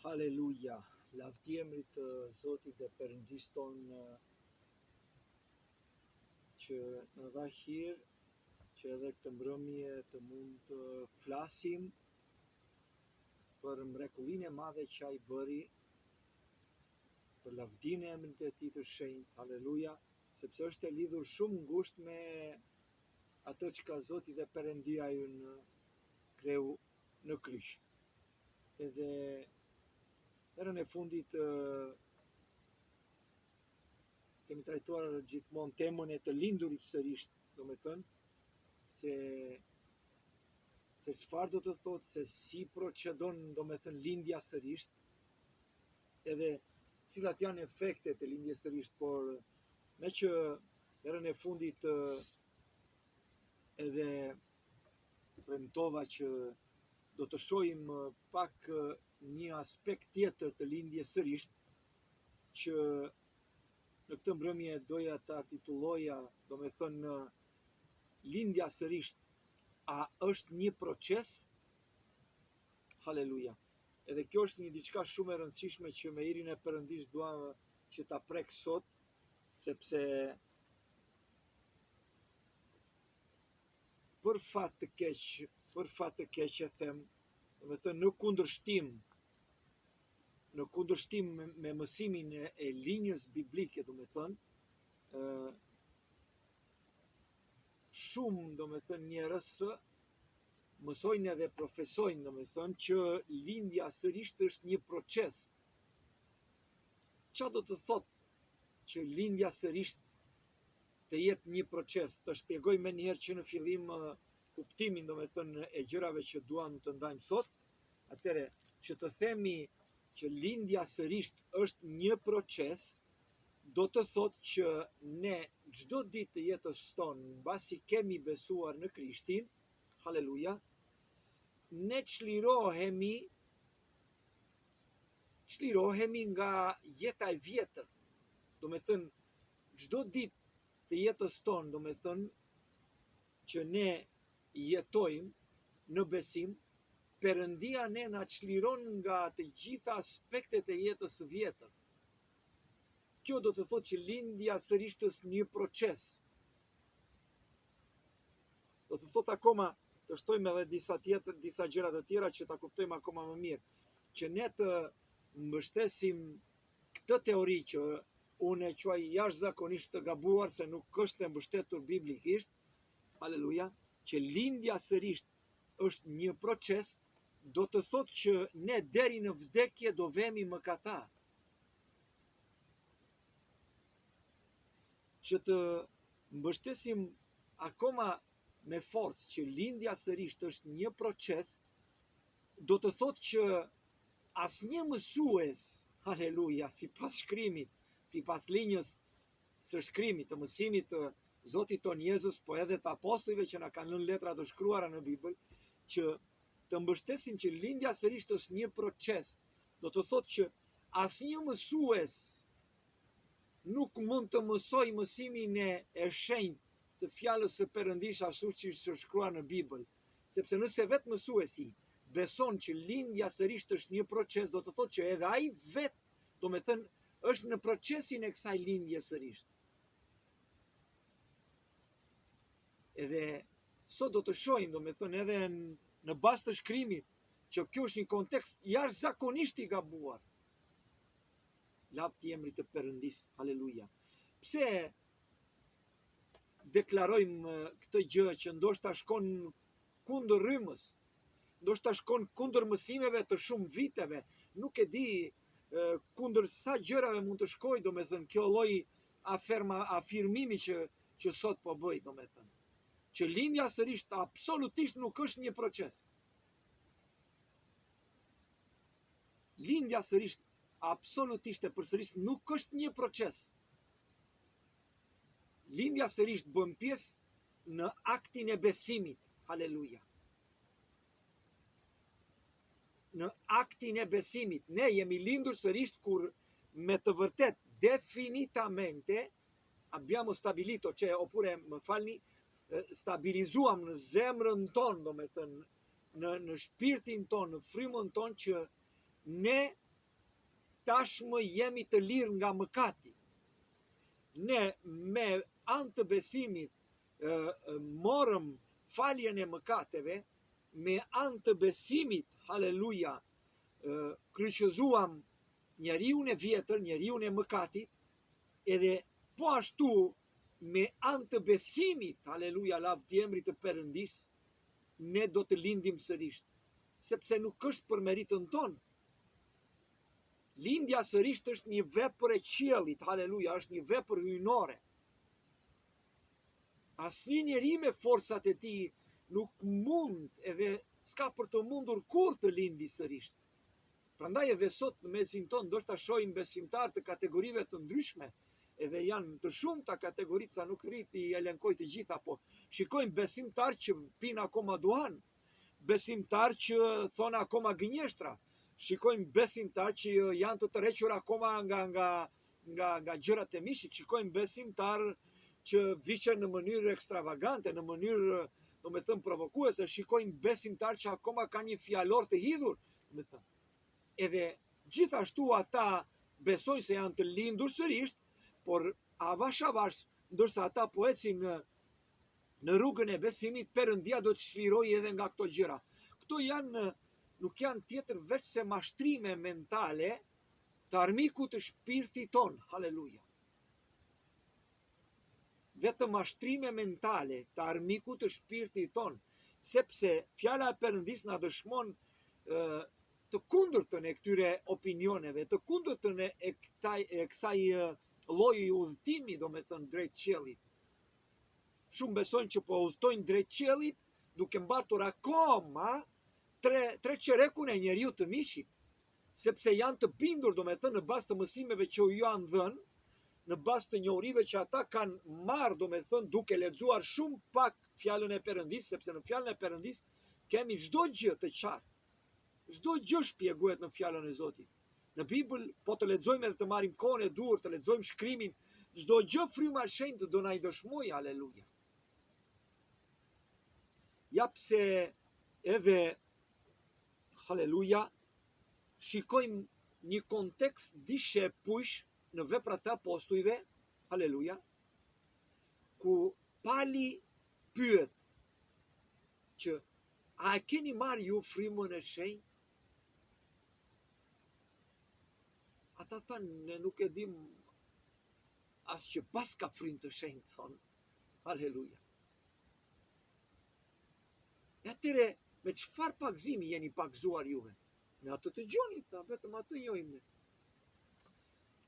Haleluja, lavdi emrit të Zotit dhe Perëndis tonë që në dha hir që edhe këtë mbrëmje të mund të flasim për mrekullinë e madhe që ai bëri, për lavdinë e emrit të tij të shenjtë, haleluja, sepse është e lidhur shumë ngushtë me atë çka Zoti dhe Perëndia ynë kreu në kryq. Edhe herën e fundit kemi trajtuar gjithmonë temën e të lindurit sërish, domethënë se çfarë do të thotë, se si procedon domethënë lindja sërish, edhe cilat janë efektet e lindjes sërish, por me që herën e fundit edhe premtova që do të shohim pak një aspekt tjetër të lindjes sërish, që në këtë mbrëmje doja ta titulloja, domethënë lindja sërish, a është një proces? Haleluja. Edhe kjo është një diçka shumë e rëndësishme që me hirin e Perëndis dua që ta prek sot, sepse për fat të keq e them, domethënë në kundërshtim me mësimin e linjës biblike, domethënë shumë domethënë njerëz mësojnë edhe profesojnë domethënë që lindja sërish është një proces. Çfarë do të thotë që lindja sërish të jetë një proces? Të shpjegoj më njëherë që në fillim kuptimin domethënë e gjërave që duam të ndajmë sot. Atëre, që të themi që lindja sërish është një proces, do të thotë që ne çdo ditë të jetës tonë, mbasi kemi besuar në Krishtin, haleluja, ne çlirohemi nga jeta e vjetër. Domethënë çdo ditë të jetës tonë, domethënë që ne jetojmë në besim, Perëndia ne na çliron nga të gjitha aspektet e jetës së vjetër. Kjo do të thotë që lindja sërish është një proces. Do të thotë akoma të shtojmë edhe disa gjëra të tjera që ta kuptojmë akoma më mirë, që ne të mbështesim këtë teori që unë e quaj jashtëzakonisht të gabuar, se nuk është e mbështetur biblikisht, haleluja, që lindja sërish është një proces, do të thotë që ne deri në vdekje do vemi mëkatar. Që të mbështesim akoma me forcë që lindja sërish është një proces, do të thotë që asnjë mësues, haleluja, sipas shkrimit, sipas linjës së shkrimit, të mësimit të Zotit ton Jezus, po edhe të apostujve që na kanë lënë letra të shkruara në Bibël, që të mbështesim që lindja sërish është një proces, do të thotë që asnjë mësues nuk mund të mësoj mësimin e shenjtë të fjalës së Perëndis ashtu siç është shkruar në Bibël, sepse nëse vetë mësuesi beson që lindja sërish është një proces, do të thotë që edhe ai vetë, domethënë është në procesin e kësaj lindje sërish. Edhe sot do të shohim, domethënë edhe në bazë të shkrimit, që kjo është një kontekst jashtëzakonisht i gabuar. Lavdi emrit të Perëndis, haleluja. Pse deklarojmë këtë gjë që ndoshta shkon kundër rrymës, ndoshta shkon kundër mësimeve të shumë viteve, nuk e di kundër sa gjërave mund të shkojë, domethënë kjo lloj afirmimi që sot po bëj, domethënë që lindja sërish absolutisht nuk është një proces. Lindja sërish absolutisht e përsëris nuk është një proces. Lindja sërish bën pjesë në aktin e besimit, haleluja. Në aktin e besimit, ne jemi lindur sërish kur me të vërtet, definitamente, abbiamo stabilito, oppure më falni, stabilizuam në zemrën tonë, domethënë në shpirtin tonë, në frymën tonë që ne tashmë jemi të lirë nga mëkati. Ne me anë të besimit morëm faljen e mëkateve, me anë të besimit, haleluja, kryqëzuam njeriun e vjetër, njeriun e mëkatit, edhe po ashtu me anë të besimit, haleluja, lavdi emrit të Perëndis, ne do të lindim sërish, sepse nuk është për meritën tonë. Lindja sërish është një vepër e qiellit, haleluja, është një vepër hyjnore. Asnjë njeri me forcat e tij nuk mund edhe s'ka për të mundur kur të lindi sërish. Prandaj edhe sot në mesin tonë ndoshta shohim besimtarë të kategorive të ndryshme, edhe janë të shumta kategoritë, sa nuk rriti i elenkoj të gjitha, po shikojmë besimtarë që pinë akoma duhan, besimtarë që thonë akoma gënjeshtra, shikojmë besimtarë që janë të tërhequr akoma nga gjërat e mishit, shikojmë besimtarë që viqen në mënyrë ekstravagante, në mënyrë, domethënë provokuese, shikojmë besimtarë që akoma kanë një fjalor të hidhur, domethënë. Edhe gjithashtu ata besojnë se janë të lindur sërish, por avash avash, ndërsa ata po ecin në rrugën e besimit, Perëndia do të çlirojë edhe nga këto gjëra. Këto nuk janë tjetër veç se mashtrime mentale të armikut të shpirtit ton, haleluja. Vetëm mashtrime mentale të armikut të shpirtit ton, sepse fjala e Perëndis na dëshmon të kundërtën e këtyre opinioneve, të kundërtën e kësaj lloji udhëtimi, domethënë drejt qiellit. Shumë besojnë që po udhtojnë drejt qiellit, duke mbartur akoma tre çerekun e njeriu të mishit, sepse janë të bindur, domethënë në bazë të mësimeve që u janë dhënë, në bazë të njohurive që ata kanë marrë, domethënë duke lexuar shumë pak fjalën e Perëndis, sepse në fjalën e Perëndis kemi çdo gjë të qartë. Çdo gjë shpjegohet në fjalën e Zotit. Në Bibël, po të lexojmë edhe të marrim kohën e duhur, të lexojmë shkrimin, çdo gjë fryma e shenjtë do na i dëshmojë, haleluja. Ja pse edhe, haleluja, shikojmë një kontekst dishe push në veprat e apostujve, haleluja, ku Pali pyet që a e keni marrë ju frymën e shenjtë? Ata thanë, ne nuk e dim as që pas ka frymë të shenjtë, thonë, haleluja. E atyre, me çfarë pagëzimi jeni pagëzuar juve? Me atë të gjoni, vetëm atë njohim ne.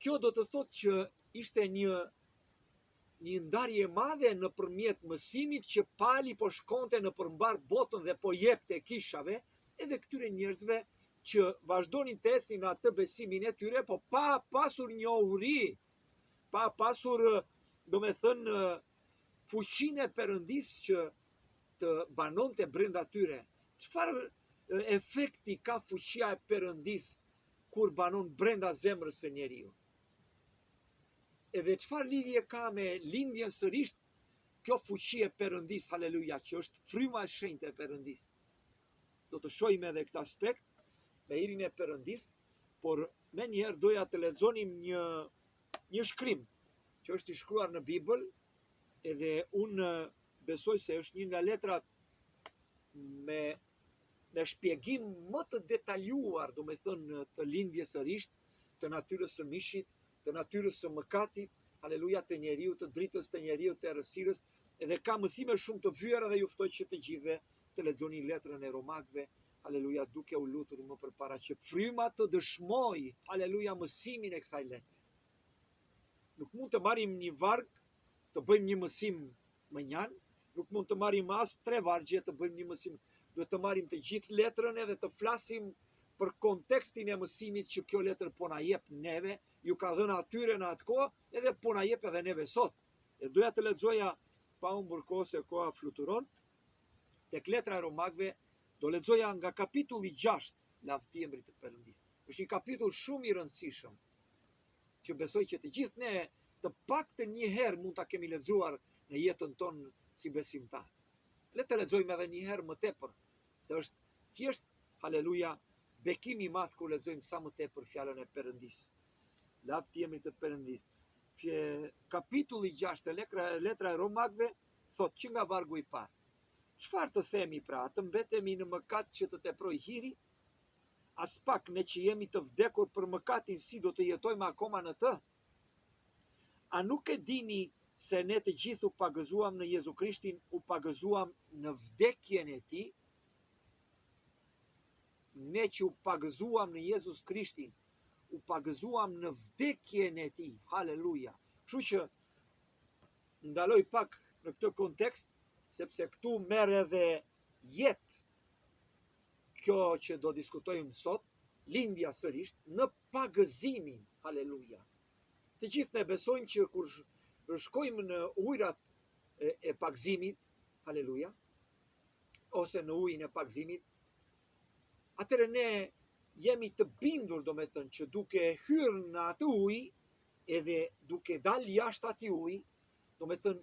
Kjo do të thotë që ishte një ndarje madhe nëpërmjet mësimit që Pali po shkonte në përmbar botën dhe po jepte kishave, edhe këtyre njerëzve që vazhdonin të ecnin atë besimin e tyre, po pa pasur njohuri, pa pasur, domethënë, fuqinë e Perëndis që të banonte brenda tyre. Çfarë efekti ka fuqia e Perëndis kur banon brenda zemrës së njeriu? Edhe çfarë lidhje ka me lindjen sërish kjo fuqi e Perëndis, haleluja, që është fryma e shenjtë e Perëndis. Do të shohim edhe këtë aspekt me hirin e Perëndis, por menjëherë doja të lexonim një shkrim që është i shkruar në Bibël, edhe unë besoj se është një nga letrat me shpjegim më të detaljuar, domethënë të lindjes sërish, të natyrës së mishit, të natyrës së mëkatit, haleluja, të njeriu, të dritës të njeriu, të errësirës, edhe ka mësime shumë të vyera dhe ju ftoj që të gjithëve të lexoni letrën e Romakëve, haleluja, duke u lutur më përpara që fryma të dëshmoj, haleluja, mësimin e kësaj letre. Nuk mund të marrim një varg të bëjmë një mësim mënjan, nuk mund të marrim as 3 vargje të bëjmë një mësim, duhet të marrim të gjithë letrën edhe të flasim për kontekstin e mësimit që kjo letër po na jep neve, ju ka dhënë atyre në atë kohë, edhe po na jep edhe neve sot. E doja të lexoja pa humbur kohë se koha fluturon, tek letra e Romakëve, do lexoja nga kapitulli 6, lavdi emrit të Perëndis. Është një kapitull shumë i rëndësishëm, që besoj që të gjithë ne të paktën një herë mund ta kemi lexuar në jetën tonë si besimtar. Le të lexojmë edhe një herë më tepër, se është thjesht, haleluja, bekimi i madh kur lexojmë sa më tepër fjalën e Perëndis. Lavdi emrit të Perëndis. Kapitulli 6 e letra e Romakëve thot që nga vargu i parë. Çfarë të themi pra? Të mbetemi në mëkat që të teproj hiri? As pak, ne që jemi të vdekur për mëkatin, si do të jetojmë akoma në të? A nuk e dini se ne të gjithë u pagëzuam në Jezu Krishtin, u pagëzuam në vdekjen e tij? Ne që u pagëzuam në Jezus Krishtin, u pagëzuam në vdekjen e tij. Haleluja. Kështu që ndaloj pak në këtë kontekst, sepse këtu merr edhe jetë kjo që do diskutojmë sot, lindja sërish, në pagëzimin. Haleluja. Të gjithë ne besojnë që kur shkojmë në ujrat e pagëzimit, haleluja, ose në ujin e pagëzimit, atëherë ne jemi të bindur, do me thënë, që duke hyrë në atë ujë, edhe duke dalë jashtë atij ujë, do me thënë,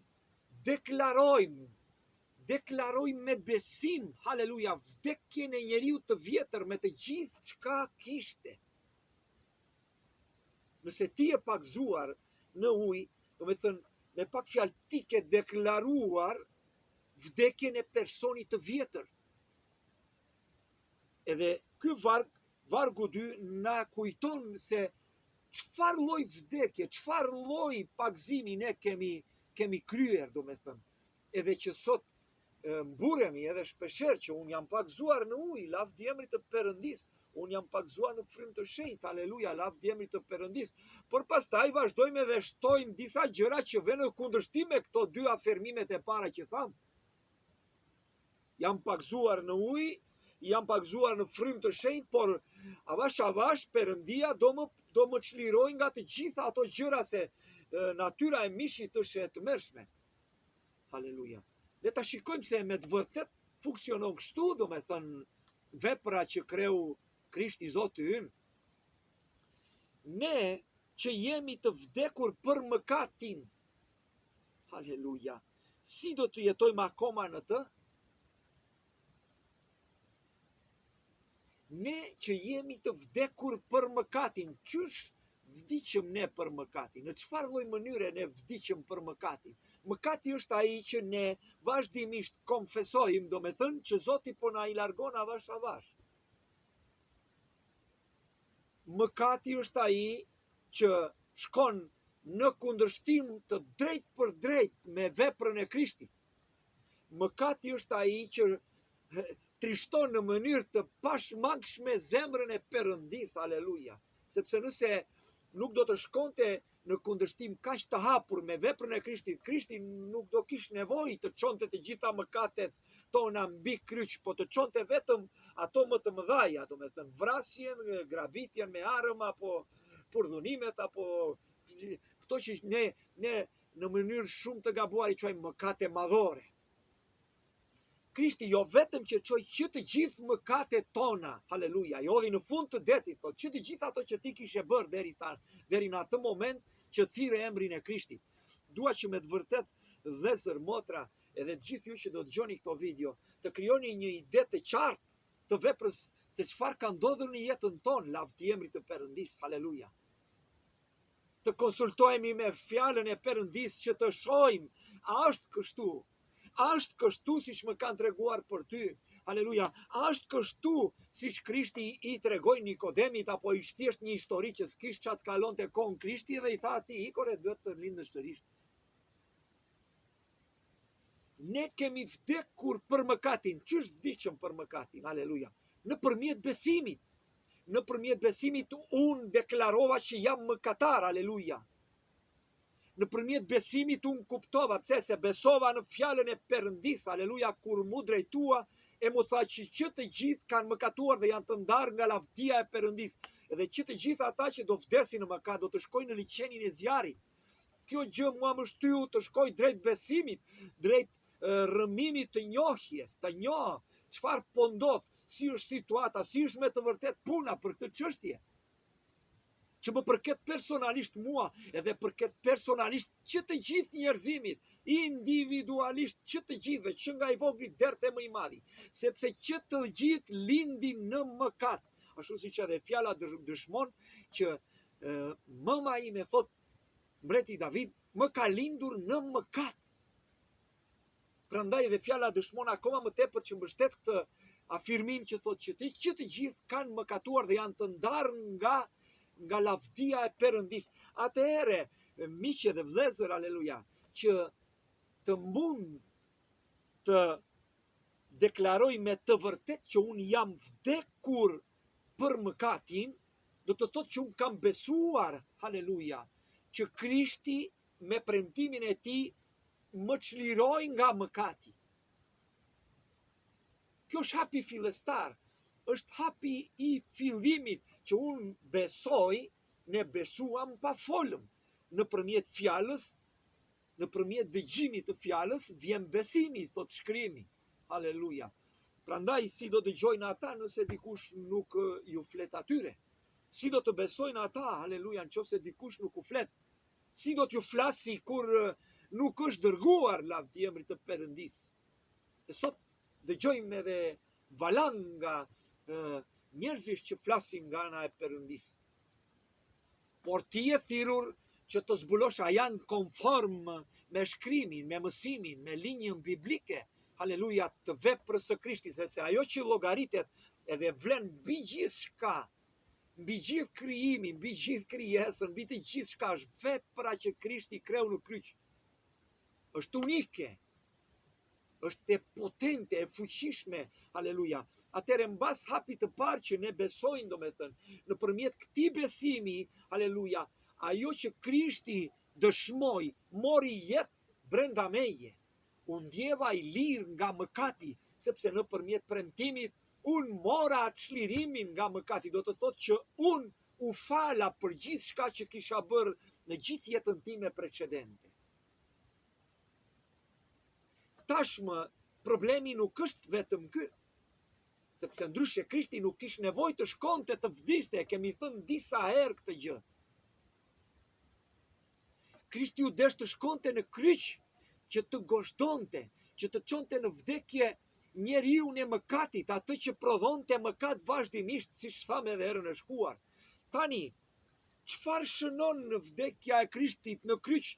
deklarojmë me besim, haleluja, vdekjen e njeriu të vjetër me të gjithë çka kishte. Nëse ti e pagëzuar në ujë, do me thënë, me pak fjalë ti ke deklaruar vdekjen e personit të vjetër. Edhe ky vargu 2 na kujton se çfarë lloj vdekje, çfarë lloj pagëzimi ne kemi kryer, do me thënë. Edhe që sot mburemi edhe shpeshherë që unë jam pagëzuar në ujë, lavdi emrit të Perëndis, unë jam pagëzuar në frymë të shenjtë, haleluja, lavdi emrit të Perëndis. Por pastaj vazhdojmë edhe shtojmë disa gjëra që vënë në kundërshtim me këto dy afirmimet e para që tham. Jam pagëzuar në ujë, jam pagëzuar në frymë të shenjtë, por avash Perëndia do më çliroj nga të gjitha ato gjëra se natyra e mishit është e tmerrshme. Haleluja. Le ta shikojmë se me të vërtet funksionon kështu, do me thënë, vepra që kreu Krishti Zoti ynë. Ne që jemi të vdekur për mëkatin, haleluja, si do të jetojmë akoma në të? Ne që jemi të vdekur për mëkatin, qysh vdiqëm ne për mëkatin? Në çfarë lloj mënyre ne vdiqëm për mëkatin? Mëkati është ai që ne vazhdimisht konfesojmë, do me thënë që Zoti po na i largon avash. Mëkati është ai që shkon në kundërshtim të drejt për drejt me veprën e Krishtit. Mëkati është ai që trishton në mënyrë të pashmangshme zemrën e Perëndis, haleluja. Sepse nëse nuk do të shkonte në kundërshtim kaq të hapur me veprën e Krishtit, Krishti nuk do kishte nevojë të çonte të gjitha mëkatet tona mbi kryq, po të çonte vetëm ato më të mëdha, do me thënë vrasjen, gravitjen me armë, apo purdhunimet, apo këto që ne në mënyrë shumë të gabuar i quajmë mëkate madhore. Krishti jo vetëm që çoi që të gjithë mëkatet tona, haleluja, jo dhe në fund të detit, po që të gjithë ato që ti kishe bërë deri në atë moment që thirrë emrin e Krishtit. Dua që me të vërtet vëllezër, motra, edhe të gjithë ju që do dëgjoni këto video, të krijoni një ide të qartë të veprës se çfarë ka ndodhur në jetën tonë, lavdi emrit të Perëndis, haleluja. Të konsultohemi me fjalën e Perëndis që të shohim, a është kështu? A është kështu siç më kanë treguar për ty? Haleluja. A është kështu siç Krishti i tregoi Nikodemit, apo ishte thjesht një histori që s'kish çat kalonte kohën Krishti dhe i tha atij, "Ikore, duhet të lindësh sërish." Ne kemi vdekur për mëkatin. Ç'është vdiqëm për mëkatin? Haleluja. Nëpërmjet besimit. Nëpërmjet besimit unë deklarova që jam mëkatar, haleluja. Nëpërmjet besimit unë kuptova, pse se besova në fjalën e Perëndis, haleluja, kur mu drejtua e mu tha që të gjithë kanë mëkatuar dhe janë të ndarë nga lavdia e Perëndis, edhe që të gjithë ata që do vdesin në mëkat do të shkojnë në liçenin e zjarrit. Kjo gjë mua më shtyu të shkoj drejt besimit, drejt rrëmimit të njohjes, të njoh çfarë po ndodh, si është situata, si është me të vërtet puna për këtë çështje. Që më përket personalisht mua, edhe përket personalisht që të gjithë njerëzimit, individualisht që të gjithëve, që nga i vogli deri te më i madhi, sepse që të gjithë lindin në mëkat. ashtu siç edhe fjala dëshmon që mëma ime, thot mbreti David, më ka lindur në mëkat. Prandaj edhe fjala dëshmon akoma më tepër që mbështet këtë afirmim që thot që të gjithë kanë mëkatuar dhe janë të ndarë nga lavdia e Perëndis. Atëherë, miqë dhe vëllezër, aleluja, që të mund të deklaroj me të vërtet që unë jam vdekur për mëkatin, do të thotë që unë kam besuar, haleluja, që Krishti me premtimin e tij më çliroi nga mëkati. Kjo është hapi fillestar, është hapi i fillimit që unë besoj, ne besuam pa folëm. Nëpërmjet fjalës, nëpërmjet dëgjimit të fjalës, vjen besimi, thot shkrimi. Haleluja. Prandaj, si do dëgjojnë ata nëse dikush nuk ju flet atyre? Si do të besojnë ata, haleluja, nëse dikush nuk u flet? Si do t'ju flasi kur nuk është dërguar lavdi i emrit të Perëndis? E sot dëgjojmë edhe valan nga njerëzish që flasin nga ana e Perëndis. Por ti je thirrur që të zbulosh a janë konform me shkrimin, me mësimin, me linjën biblike, haleluja, të veprës së Krishtit, sepse ajo që llogaritet edhe vlen mbi gjithçka, mbi gjithë krijimin, mbi gjithë krijesën, mbi të gjithçka, është vepra që Krishti kreu në kryq. Është unike, është e potente, e fuqishme, haleluja. Atëherë mbas hapit të parë që ne besojmë, domethënë, nëpërmjet këtij besimi, haleluja, ajo që Krishti dëshmoi, mori jetë brenda meje. Unë ndjeva i lirë nga mëkati, sepse nëpërmjet premtimit unë mora çlirimin nga mëkati. Do të thotë që unë u fala për gjithë shka që kisha bërë në gjithë jetën time precedente. Tashmë, problemi nuk është vetëm ky, sepse ndryshe Krishti nuk kishte nevojë të shkonte të vdiste, kemi thënë disa herë këtë gjë. Krishti u desh të shkonte në kryq që të gozhdonte, që të çonte në vdekje njeriu e mëkatit, atë që prodhonte mëkat vazhdimisht, siç thamë edhe herën e shkuar. Tani, çfarë shënon në vdekja e Krishtit në kryq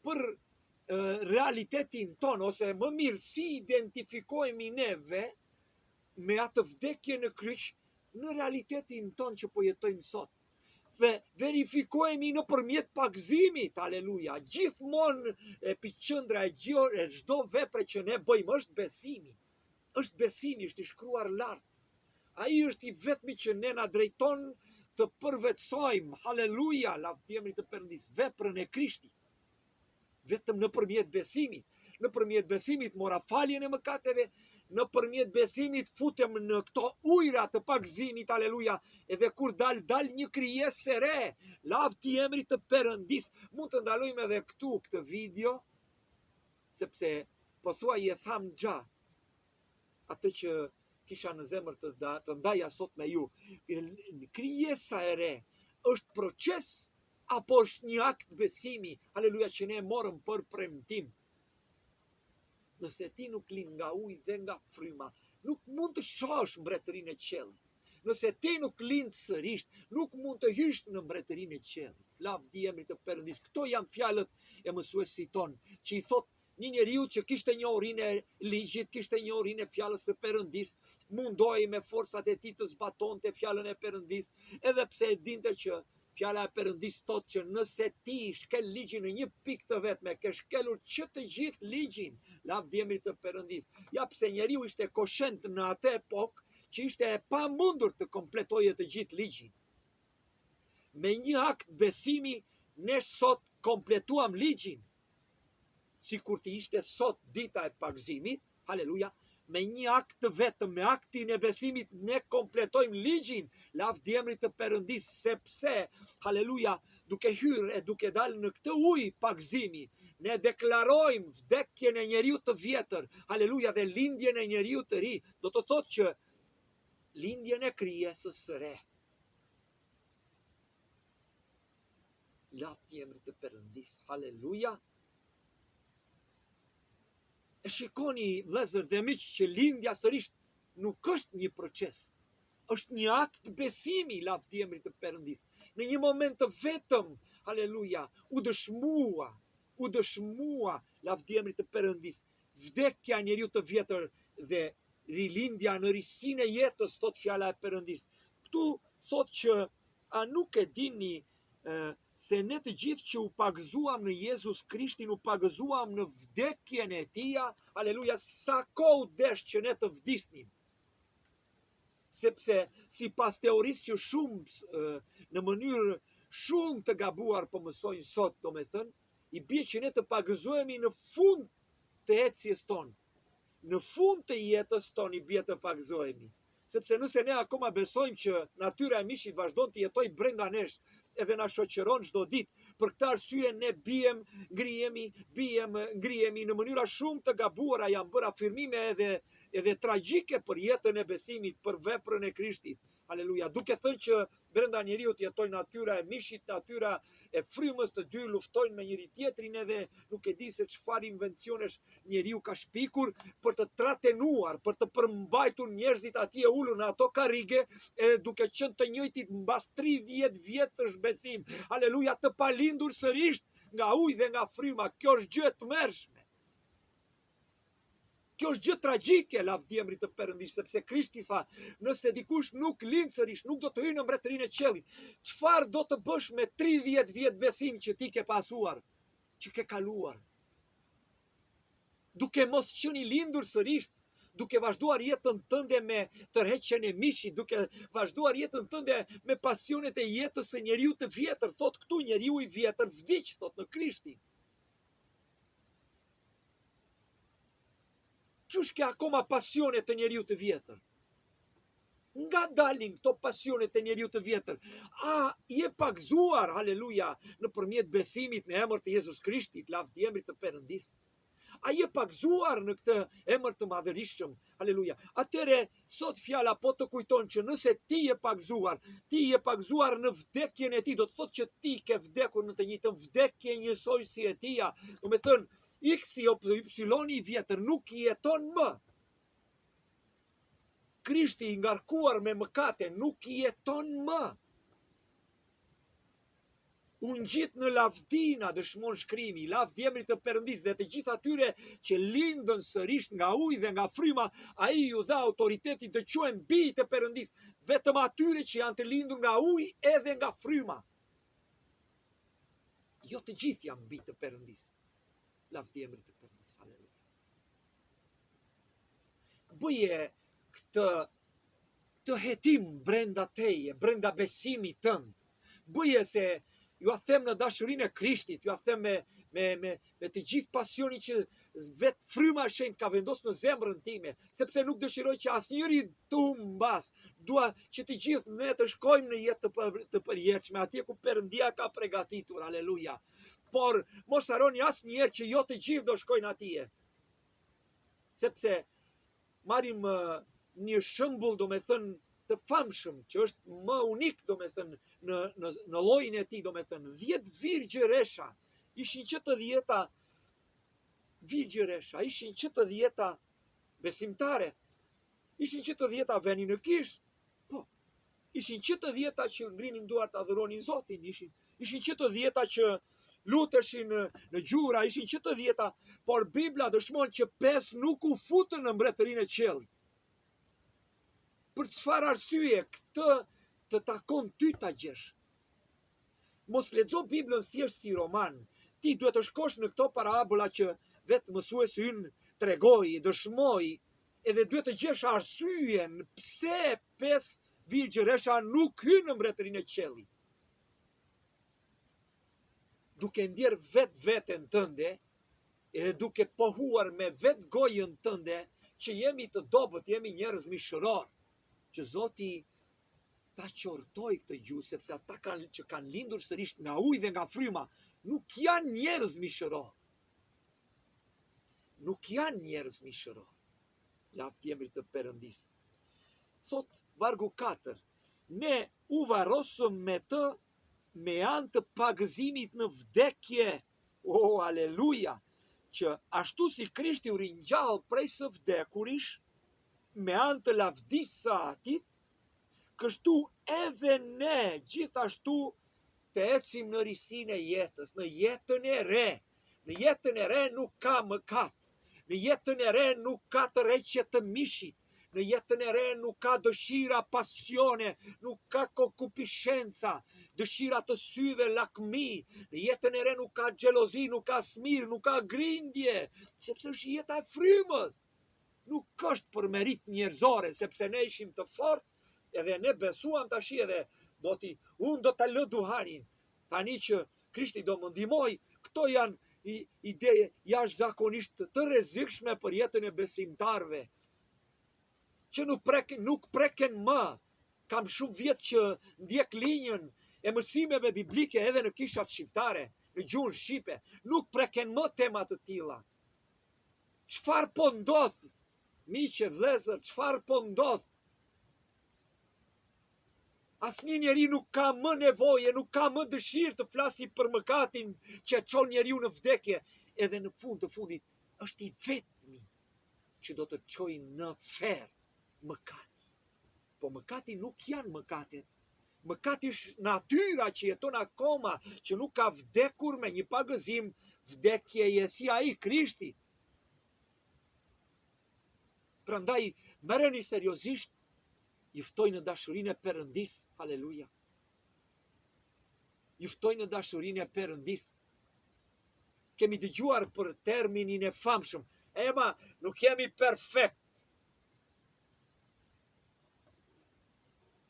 për realitetin ton, ose më mirë si identifikohemi neve me atë vdekje në kryq në realitetin ton që po jetojmë sot? Dhe verifikohemi nëpërmjet pagëzimit, aleluja. Gjithmonë epiqendra e çdo vepre që ne bëjmë është besimi. Është besimi, është i shkruar lart. Ai është i vetmi që ne na drejton të përvetsojmë, haleluja, lavdi emrit të Perëndis, veprën e Krishtit. Vetëm nëpërmjet besimit. Nëpërmjet besimit mora faljen e mëkateve, nëpërmjet besimit futem në këto ujëra të pagëzimit, aleluja, edhe kur dal një krijesë e re, lavdi emrit të Perëndis. Mund të ndalojmë edhe këtu këtë video, sepse pothuajse e tham xha atë që kisha në zemër të ndaja sot me ju. Krijesa e re është proces apo është një akt besimi, aleluja, që ne morëm për premtim? Nëse ti nuk lind nga ujë dhe nga fryma, nuk mund të shohësh mbretërinë e qiellit. Nëse ti nuk lind sërish, nuk mund të hysh në mbretërinë e qiellit. Lavdi emrit të Perëndis. Këto janë fjalët e mësuesit ton, që i thot një njeriu që kishte njohurinë e ligjit, kishte njohurinë e fjalës së Perëndis, mundohej me forcat e tij të zbatonte fjalën e Perëndis, edhe pse e dinte që fjala e Perëndis thotë që nëse ti shkel ligjin në një pikë të vetme, ke shkelur që të gjithë ligjin, lavdi emrit të Perëndis. Ja pse njeriu ishte koshent në atë epokë që ishte e pamundur të kompletojë të gjithë ligjin. Me një akt besimi ne sot kompletuam ligjin. Sikur të ishte sot dita e pagëzimit, haleluja, me një akt të vetëm, me aktin e besimit, ne kompletojmë ligjin, lavdi emrit të Perëndis, sepse, haleluja, duke hyrë e duke dalë në këtë ujë pagëzimi, ne deklarojmë vdekjen e njeriu të vjetër, haleluja, dhe lindjen e njeriu të ri. Do të thotë që lindjen e krijesës së re. Lavdi emrit të Perëndis, haleluja. E shikoni, vëllezër dhe miq, që lindja sërish nuk është një proces. është një akt besimi, lavdi emrit të Perëndis. Në një moment të vetëm, haleluja, u dëshmua lavdi emrit të Perëndis. Vdekja e njeriu të vjetër dhe rilindja në risinë e jetës, thot fjala e Perëndis. Ktu thot që a nuk e dini se ne të gjithë që u pagëzuam në Jezus Krishtin, u pagëzuam në vdekjen e Tija, haleluja, sa kohë desh që ne të vdisnim. Sepse sipas teorisë që shumë në mënyrë shumë të gabuar po mësojnë sot, domethënë, i bie që ne të pagëzohemi në fund të ecjes tonë. Në fund të jetës tonë i bie të pagëzohemi. Sepse nëse ne akoma besojmë që natyra e mishit vazhdon të jetojë brenda nesh, edhe na shoqëron çdo ditë, për këtë arsye ne ngrihemi në mënyra shumë të gabuara, janë bërë afirmime edhe tragjike për jetën e besimit, për veprën e Krishtit. Haleluja, duke thënë që brenda njeriu të jetojë natyra e mishit, natyra e frymës, të dy luftojnë me njëri tjetrin, edhe nuk e di se çfarë invencionesh njeriu ka shpikur për të tratenuar, për të përmbajtur njerëzit atje ulur në ato karrige, edhe duke qenë të njëjtit mbas 30 vjetësh besim. Haleluja, të palindur sërish nga ujë dhe nga fryma. Kjo është gjë e tmerrshme. Kjo është gjë tragjike, lavdi emrit të Perëndis, sepse Krishti tha, nëse dikush nuk lind sërish, nuk do të hyjë në mbretërinë e qiellit. Çfarë do të bësh me 30 vjet besim që ti ke pasuar, që ke kaluar? Duke mos qenë i lindur sërish, duke vazhduar jetën tënde me tërheqjen e mishit, duke vazhduar jetën tënde me pasionet e jetës së njeriu të vjetër, thot këtu njeriu i vjetër vdiq, thot në Krishtin. Qush ke akoma pasionet të njeriu të vjetër? Nga dalin këto pasionet të njeriu të vjetër? A je pagëzuar, haleluja, nëpërmjet besimit në emër të Jezus Krishtit, lavdi emrit të Perëndis? A je pagëzuar në këtë emër të madhërishtëm, haleluja? Atëre, sot fjala po të kujton që nëse ti je pagëzuar në vdekjen e tij, do të thotë që ti ke vdekur në të njëjtën vdekje njësoj si e tija. Do të thënë, X-i ose Y-i vjetër nuk jeton më. Krishti i ngarkuar me mëkate nuk jeton më. U ngjit në lavdina, dëshmon shkrimi, lavdi emrit të Perëndis, dhe të gjithë atyre që lindën sërish nga ujë dhe nga fryma, ai ju dha autoritetin të quhen bij të Perëndis, vetëm atyre që janë të lindur nga ujë edhe nga fryma. Jo të gjithë janë bij të Perëndis. Lavdi emrit të Perëndis. Haleluja. Bëje këtë hetim brenda teje, brenda besimit tënd. Bëje se ju a them në dashurinë e Krishtit, ju a them me të gjithë pasionin që vetë fryma e shenjtë ka vendosur në zemrën time, sepse nuk dëshiroj që asnjëri të humbas. Dua që të gjithë ne të shkojmë në jetë të përjetshme, atje ku Perëndia ka përgatitur. Haleluja. Por mos harroni asnjëherë që jo të gjithë do shkojnë atje. Sepse marrim një shembull, domethënë, të famshëm, që është më unik, domethënë, në llojin e tij, domethënë, 10 virgjëresha ishin që të 10 virgjëresha, ishin që të 10 besimtare, ishin që të 10 venin në kish, po, ishin që të 10 që ngrinin duart të adhuronin Zotin, ishin që të 10 që luteshin në gjura, ishin që të 10, por Bibla dëshmon që 5 nuk u futën në mbretërinë e qiellit. Për çfarë arsye? Këtë të takon ty ta gjesh. Mos lexo Biblën thjesht si roman. Ti duhet të shkosh në këto parabola që vetë mësuesi ynë tregoi, dëshmoi, edhe duhet të gjesh arsyeën pse 5 virgjëresha nuk hynë në mbretërinë e qiellit. Duke ndjer veten tënde, edhe duke pohuar me vetë gojën tënde, që jemi të dobët, jemi njerëz mishëror, që Zoti ta qortoj këtë gjuhë, sepse ata që kanë lindur sërish nga ujë dhe nga fryma, nuk janë njerëz mishëror. Nuk janë njerëz mishëror. Lavdi emrit të Perëndis. Thot vargu 4, ne u varrosëm me të me anë të pagëzimit në vdekje. O, aleluja! Që ashtu si Krishti u ringjall prej së vdekurish, me anë të lavdisë së Atit, kështu edhe ne gjithashtu të ecim në risinë e jetës, në jetën e re. Në jetën e re nuk ka mëkat. Në jetën e re nuk ka tërheqje të mishit. Në jetën e re nuk ka dëshira, pasione, nuk ka konkupishenca, dëshira të syve, lakmi. Në jetën e re nuk ka xhelozi, nuk ka smir, nuk ka grindje, sepse është jeta e frymës. Nuk është për merit njerëzore, sepse ne ishim të fort, edhe ne besuam tash edhe unë do ta lë duhanin. Tani që Krishti do më ndihmoj, këto janë ide jashtëzakonisht të rrezikshme për jetën e besimtarëve, që nuk preken më. Kam shumë vjet që ndjek linjën e mësimeve biblike edhe në kishat shqiptare, në gjuhën shqipe, nuk preken më tema të tilla. Çfarë po ndodh? Miqe, vëllezër, çfarë po ndodh? Asnjë njeri nuk ka më nevojë, nuk ka më dëshirë të flasi për mëkatin që çon njeriu në vdekje, edhe në fund të fundit është i vetmi që do të çojë në ferr mëkati. Po mëkati nuk janë mëkatet. Mëkati është natyra që jeton akoma, që nuk ka vdekur me një pagëzim, vdekjeje si ai Krishti. Prandaj merreni seriozisht, juftoj në dashurinë e Perëndis, haleluja. Juftoj në dashurinë e Perëndis. Kemi dëgjuar për terminin e famshëm, ema, nuk jemi perfekt.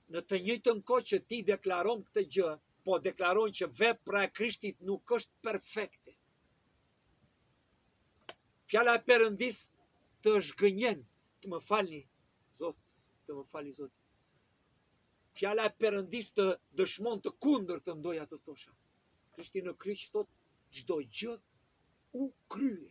Në të njëjtën kohë që ti deklaron këtë gjë, po deklaron që vepra e Krishtit nuk është perfekte. Fjala e Perëndis të zhgënjen, të më falni, Zot, të më fali Zot. Fjala e Perëndis të dëshmon të kundër të ndoja të thosha. Krishti në kryq thot, çdo gjë u krye.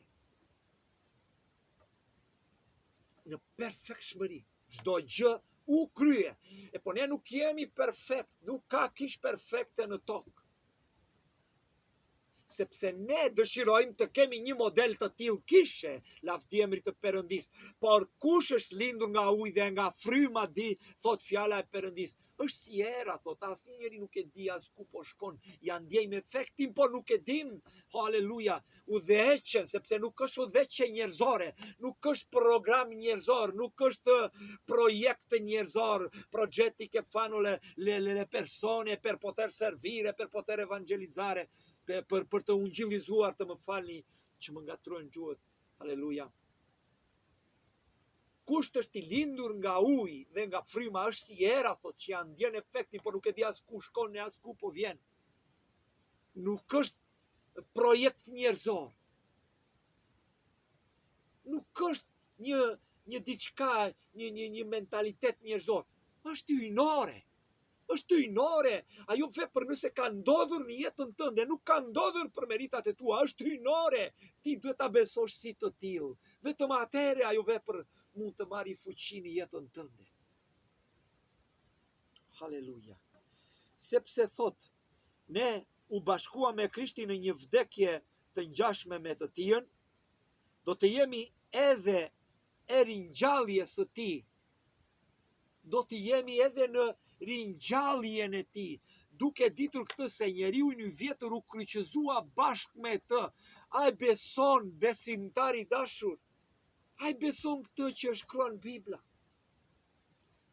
Në perfektshmëri, çdo gjë u krye. E po ne nuk jemi perfekt, nuk ka kish perfekte në tokë. Sepse ne dëshirojmë të kemi një model të tillë kishe, lavdjemrit të Perëndis. Por kush është lindur nga ujë dhe nga fryma di, thot fjala e Perëndis, është si era, thot, asnjë njeri nuk e di as ku po shkon. Ja ndjejmë efektin, por nuk e dim. Haleluja, udhëheqen, sepse nuk është udhëheqje njerëzore, nuk është program njerëzor, nuk është projekt njerëzor, progetti che fanno le persone per poter servire, per poter evangelizzare. Për të ungjillizuar, të më falni që më ngatrojnë gjuhët. Haleluja. Kusht është i lindur nga ujë dhe nga fryma është si era, thot, që janë ndjen efektin, por nuk e di as ku shkon ne as ku po vjen. Nuk është projekt njerëzor. Nuk është një diçka, një mentalitet njerëzor. Është hyjnore. Është hyjnore, ajo vepër nëse ka ndodhur në jetën tënde, nuk ka ndodhur për meritat e tua, është hyjnore, ti duhet ta besosh si të tillë. Vetëm atëherë ajo vepër mund të marrë fuqinë në jetën tënde. Haleluja. Sepse thot, ne u bashkuam me Krishtin në një vdekje të ngjashme me të tij, do të jemi edhe e ringjalljes së tij. Do të jemi edhe në ringjalljen e tij, duke ditur këtë se njeriu i vjetër u kryqëzua bashkë me të. Ai beson, besimtar i dashur, ai beson këtë që shkruan Bibla.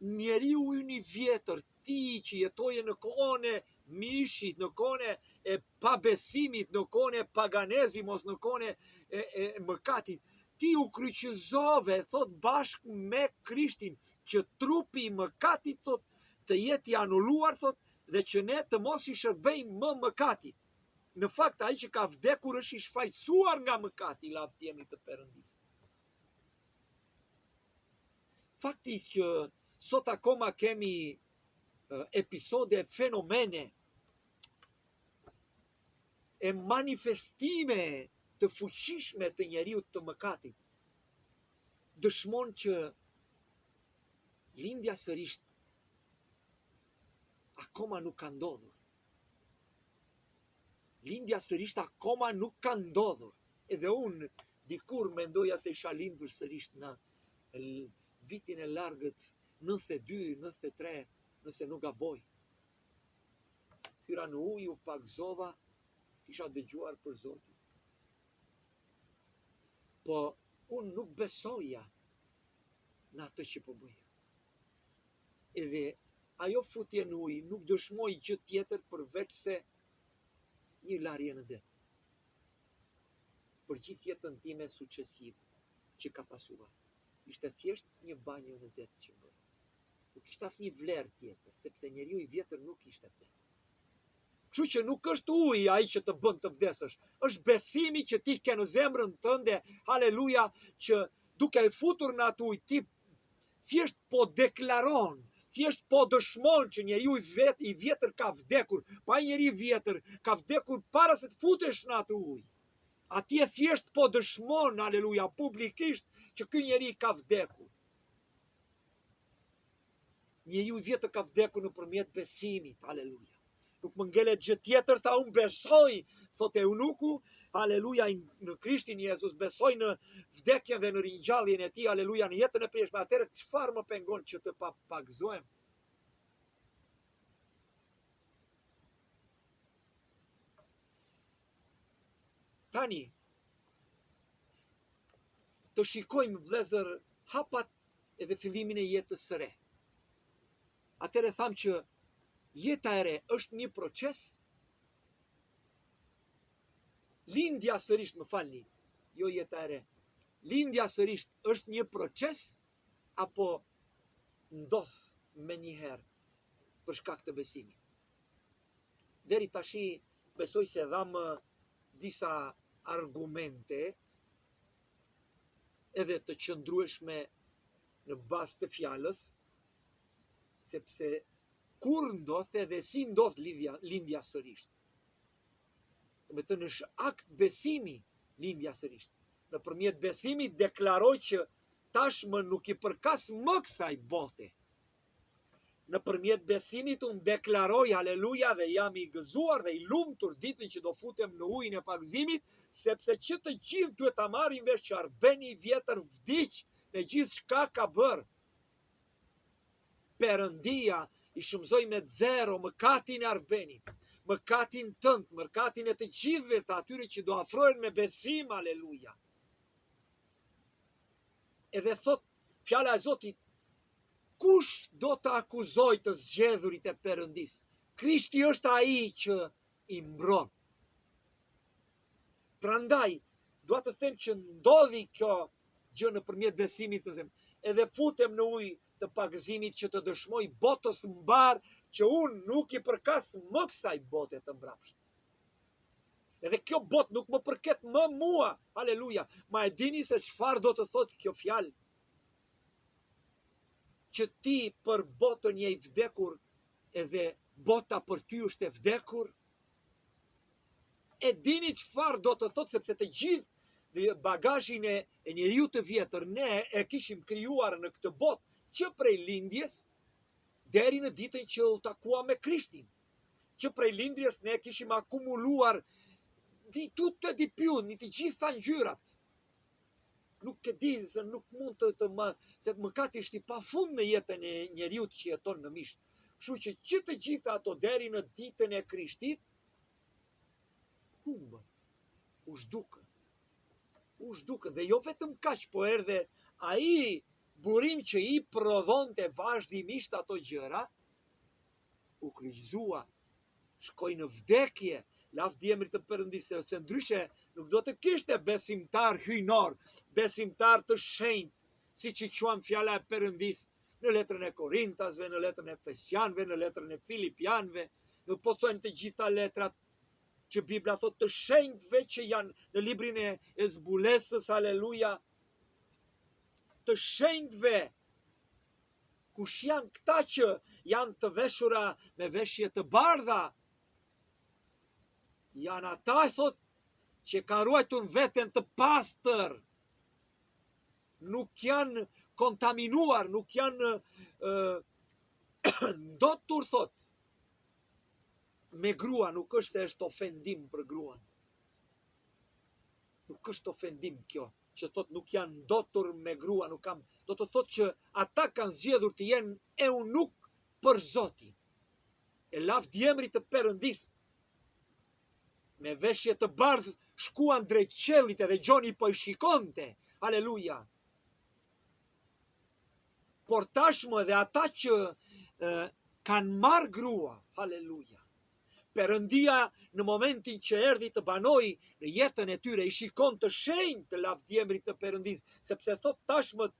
Njeriu i vjetër, ti që jetoje në kohën e mishit, në kohën e pabesimit, në kohën e paganezimos, në kohën e mëkatit, ti u kryqëzove, thot, bashkë me Krishtin, që trupi i mëkatit, thot, të jetë i anulluar, thot, dhe që ne të mos i shërbejmë më mëkatit. Në fakt, ai që ka vdekur është i shfaqsuar nga mëkati, lavdjemrit të Perëndis. Faktikisht që sot akoma kemi episode, fenomene e manifestime të fuqishme të njeriut të mëkatit. Dëshmon që lindja sërish akoma nuk ka ndodhur. Lindja sërish akoma nuk ka ndodhur. Edhe unë dikur mendoja se isha lindur sërish në vitin e largët 92, 93, nëse nuk gaboj. Hyra në ujë, u pagzova, kisha dëgjuar për Zotin. Po unë nuk besoja në atë që po bëja. Edhe ajo futje në ujë nuk dëshmoj gjë tjetër përveç se një larje në det. Për gjithë jetën time succesive që ka pasuar. Ishte thjesht një banjo në det që bëja. Nuk ishte asnjë vlerë tjetër, sepse njeriu i vjetër nuk ishte det. Kështu që nuk është uji ai që të bën të vdesësh, është besimi që ti ke në zemrën tënde, haleluja, që duke e futur në atë ujë, ti thjesht po deklaron, thjesht po dëshmon që njeriu i vjetër ka vdekur, pa njeri i vjetër ka vdekur para se të futesh në atë ujë. Atje thjesht po dëshmon, haleluja, publikisht që ky njeri ka vdekur. Njeriu i vjetër ka vdekur nëpërmjet besimit, haleluja. Nuk më ngelet gjë tjetër, tha unë besoj, thot eunuku, haleluja, në Krishtin Jezus, besoj në vdekjen dhe në ringjalljen e tij, haleluja, në jetën e prishme. Atëherë çfarë më pengon që të pagëzohem? Tani, të shikojmë vëllezër hapat edhe fillimin e jetës së re. Atëherë tham që jeta e re është një proces. Lindja sërish, më falni, jo jeta e re. Lindja sërish është një proces apo ndodh me njëherë për shkak të besimit. Deri tashi besoj se dham disa argumente edhe të qëndrueshme në bazë të fjalës, sepse kur ndodh edhe si ndodh lindja sërish. Me të është akt besimi lindja sërish. Nëpërmjet besimit deklaroj që tashmë nuk i përkas më kësaj bote. Nëpërmjet besimit unë deklaroj, haleluja, dhe jam i gëzuar dhe i lumtur ditën që do futem në ujin e pagëzimit, sepse që të gjithë duhet ta marrin vesh që Arbeni i vjetër vdiq me gjithë çka ka bërë. Perëndia i shumëzoi me zero mëkatin e Arbenit, mëkatin tënd, mëkatin e të gjithëve të atyre që do afrohen me besim, haleluja. Edhe thot fjala e Zotit, kush do të akuzoj të zgjedhurit e Perëndis? Krishti është ai që i mbron. Prandaj, dua të them që ndodhi kjo gjë nëpërmjet besimit të zemrës. Edhe futem në ujë të pagëzimit që të dëshmoj botës mbar që unë nuk i përkas më kësaj bote të mbrapsht. Edhe kjo botë nuk më përket më mua, haleluja. Ma e dini se çfarë do të thotë kjo fjalë? Që ti për botën je i vdekur edhe bota për ty është e vdekur? E dini çfarë do të thotë, sepse të gjithë bagazhin e njeriu të vjetër ne e kishim krijuar në këtë botë që prej lindjes deri në ditën që u takua me Krishtin. Që prej lindjes ne kishim akumuluar tutte di più, në të gjitha ngjyrat. Nuk e di se nuk mund se mëkati është i pafund në jetën e njeriu që jeton në mish. Kështu që të gjitha ato deri në ditën e Krishtit humbën, u zhdukën, dhe jo vetëm kaq, po erdhe ai burim që i prodhonte vazhdimisht ato gjëra, u kryqëzua, shkoi në vdekje, lavdi emrit të Perëndis, se ndryshe nuk do të kishte besimtar hyjnor, besimtar të shenjtë, siç i quajmë fjala e Perëndis në letrën e Korintasve, në letrën e Efesianëve, në letrën e Filipianëve, në po thonë të gjitha letrat që Bibla thot të shenjtëve që janë në librin e zbulesës, haleluja, të shenjtëve, kush janë këta që janë të veshura me veshje të bardha? Janë ata, thot, që kanë ruajtur veten të pastër, nuk janë kontaminuar, nuk janë ndotur, thot, me grua. Nuk është se është ofendim për gruan. Nuk është ofendim kjo, që thot nuk janë ndotur me grua, nuk kam, do të thot që ata kanë zgjedhur të jenë eunuk për Zotin. E lavd jemri të Perëndis. Me veshje të bardhë shkuan drejt qellit edhe Gjoni po i shikonte. Aleluja. Por tashmë edhe ata që kanë marrë grua, haleluja. Perëndia në momentin që erdhi të banoj në jetën e tyre, i shikon të shenjtë të lavdjemrit të Perëndis, sepse thot tashmë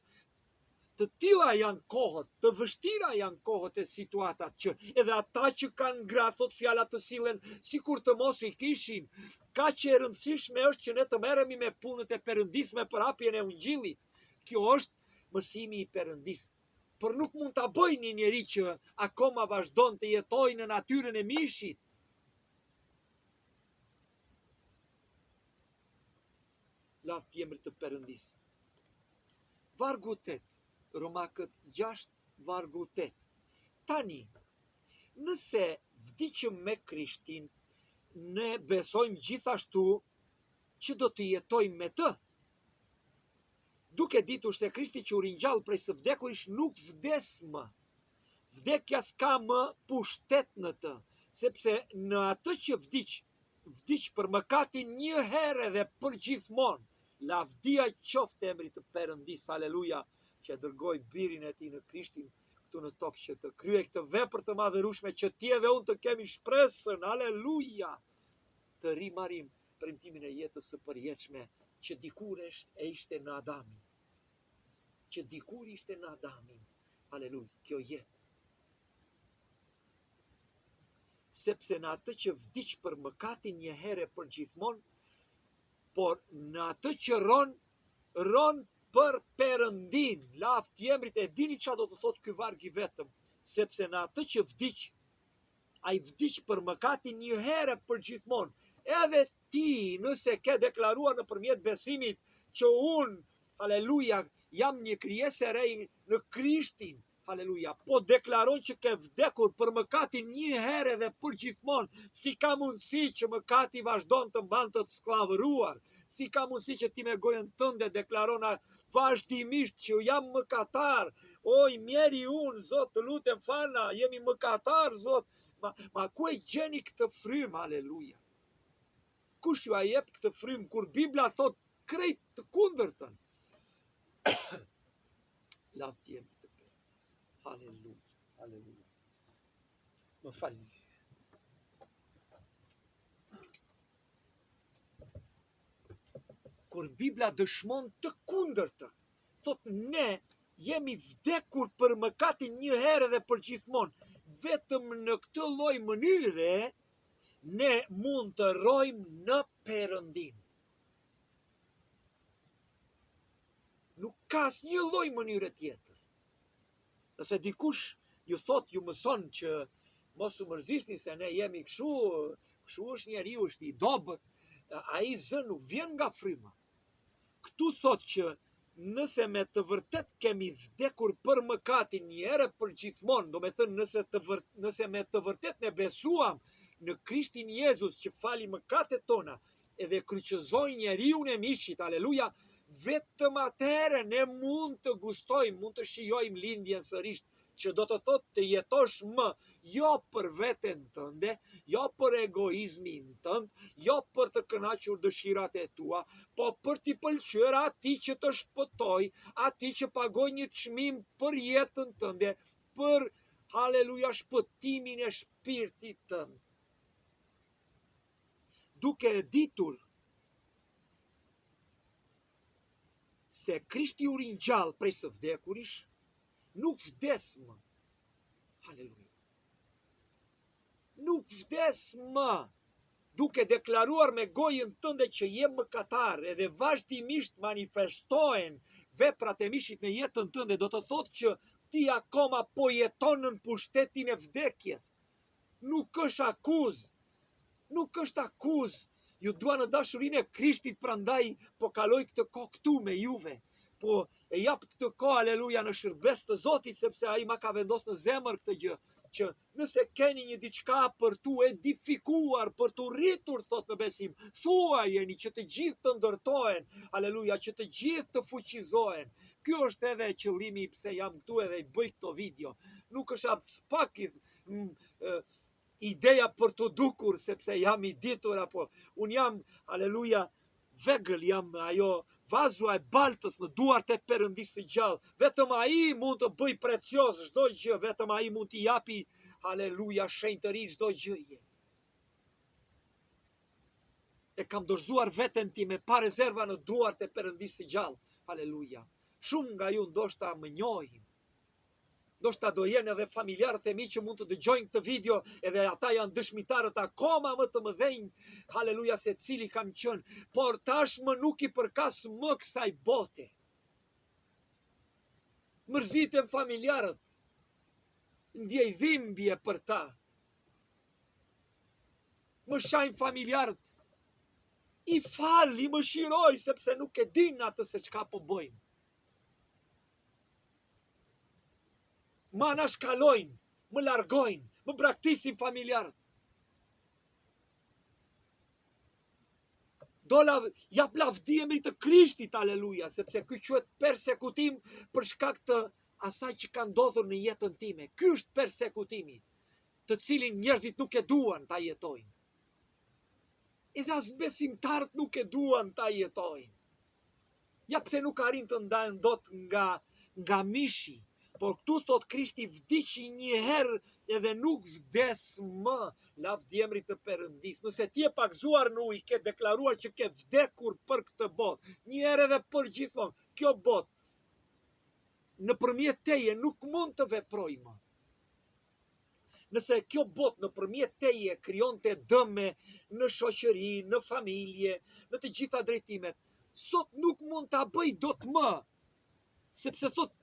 të tilla janë kohët, të vështira janë kohët e situatat, që edhe ata që kanë gra, thot fjala të sillen sikur të mos i kishin. Kaq e rëndësishme është që ne të merremi me punët e Perëndis, me përhapjen e ungjillit. Kjo është mësimi i Perëndis. Por nuk mund ta bëjë një njeri që akoma vazhdon të jetojë në natyrën e mishit. Lavdjemri të Perëndis. Vargu 8, Romakët 6, vargu 8. Tani, nëse vdiqëm me Krishtin, ne besojmë gjithashtu që do të jetojmë me të. Duke ditur se Krishti që u ringjall prej së vdekurish nuk vdes më. Vdekja s'ka më pushtet në të, sepse në atë që vdiq për mëkatin një herë dhe për gjithmonë. Lavdia qoftë emrit të Perëndis, haleluja, që dërgoi birin e tij në Krishtin këtu në tokë që të kryej këtë vepër të madhërueshme që ti dhe unë të kemi shpresën, haleluja, të rimarim premtimin e jetës së përjetshme që dikur ishte në Adamin. Që dikur ishte në Adamin. Haleluja, kjo jetë. Sepse në atë që vdiq për mëkatin një herë për gjithmonë, por në atë që ron për Perëndin, lavdjemrit, e dini çfarë do të thotë ky varg i vetëm, sepse në atë që vdiq, ai vdiq për mëkatin një herë për gjithmonë. Edhe ti, nëse ke deklaruar nëpërmjet besimit që unë, haleluja, jam një krijesë e re në Krishtin, haleluja, po deklaron që ke vdekur për mëkatin një herë dhe për gjithmonë, si ka mundësi që mëkati vazhdon të mbante të sklavëruar, si ka mundësi që ti me gojën tënde deklarona vazhdimisht që jam mëkatar, oj mjeri unë, Zot, të lutem fana, jemi mëkatar, Zot, ma ku e gjeni këtë frym, haleluja? Kush ju a jep këtë frym, kur Bibla thot krejt të kundërtën? Lavdjemri të Perëndis. Haleluja, haleluja. Më falni. Kur Bibla dëshmon të kundërtën, thot ne jemi vdekur për mëkatin një herë dhe për gjithmonë. Vetëm në këtë lloj mënyre ne mund të rrojmë në Perëndin. Nuk ka asnjë lloj mënyre tjetër. Nëse dikush ju thot, ju mëson që mos u mërzisni se ne jemi kështu është njeriu, është i dobët, ai zë nuk vjen nga fryma. Këtu thot që nëse me të vërtet kemi vdekur për mëkatin një herë për gjithmonë, do me thënë nëse me të vërtet ne besuam në Krishtin Jezus që fali mëkatet tona edhe kryqëzoi njeriun e mishit, aleluja, vetëm atëherë ne mund të gustojmë, mund të shijojmë lindjen sërish, që do të thotë të jetosh më, jo për veten tënde, jo për egoizmin tënd, jo për të kënaqur dëshirat e tua, po për t'i pëlqyer atij që të shpëtoi, atij që pagoi një çmim për jetën tënde, për, haleluja, shpëtimin e shpirtit tënd. Duke e ditur se Krishti u ringjall prej së vdekurish, nuk vdes më. Haleluja. Nuk vdes më. Duke deklaruar me gojën tënde që je mëkatar, edhe vazhdimisht manifestohen veprat e mishit në jetën tënde, do të thotë që ti akoma po jeton në pushtetin e vdekjes. Nuk është akuz. Nuk është akuz. Ju dua në dashurinë e Krishtit, prandaj po kaloj këtë kohë këtu me juve. Po e jap këtë kohë, aleluja, në shërbes të Zotit, sepse ai ma ka vendosur në zemër këtë gjë, që nëse keni një diçka për tu edifikuar, për tu rritur, thot në besim, thuajeni që të gjithë të ndërtohen, aleluja, që të gjithë të fuqizohen. Ky është edhe qëllimi pse jam këtu edhe i bëj këto video. Nuk është pak ideja për të dukur, sepse jam i ditur, apo unë jam, aleluja, vegël, jam ajo vazua e baltës në duart e Perëndisë së gjallë. Vetëm ai mund të bëj precioz çdo gjë, vetëm ai mund t'i japi, haleluja, shenjtëri çdo gjëje. E kam dorëzuar veten time pa rezerva në duart e Perëndisë së gjallë. Haleluja. Shumë nga ju ndoshta më njohin. Ndoshta do jenë edhe familjarët e mi që mund të dëgjojnë këtë video, edhe ata janë dëshmitarët akoma më të mëdhenj, haleluja, se cili kam qenë, por tashmë nuk i përkas më kësaj bote. Mërziten familjarët, ndjej dhimbje për ta. Më shajnë familjarët, i fal, i më shiroj, sepse nuk e din atë se çka po bëjmë. Ma na shkalojnë, më largojnë, më braktisin familjarët. Jap lavdi emri të Krishtit, aleluja, sepse ky quhet persekutim për shkak të asaj që ka ndodhur në jetën time. Ky është persekutimi, të cilin njerëzit nuk e duan ta jetojnë. Edhe as besimtarët nuk e duan ta jetojnë. Ja pse nuk arrin të ndahen dot nga mishi. Por këtu thot Krishti vdiqi një herë edhe nuk vdes më, lavdi emrit të Perëndisë. Nëse ti je pagzuar në ujë, ke deklaruar që ke vdekur për këtë botë, një herë edhe për gjithmonë, kjo botë nëpërmjet teje nuk mund të veprojë më. Nëse kjo botë nëpërmjet teje krijonte dëme në shoqëri, në familje, në të gjitha drejtimet, sot nuk mund ta bëj dot më, sepse thot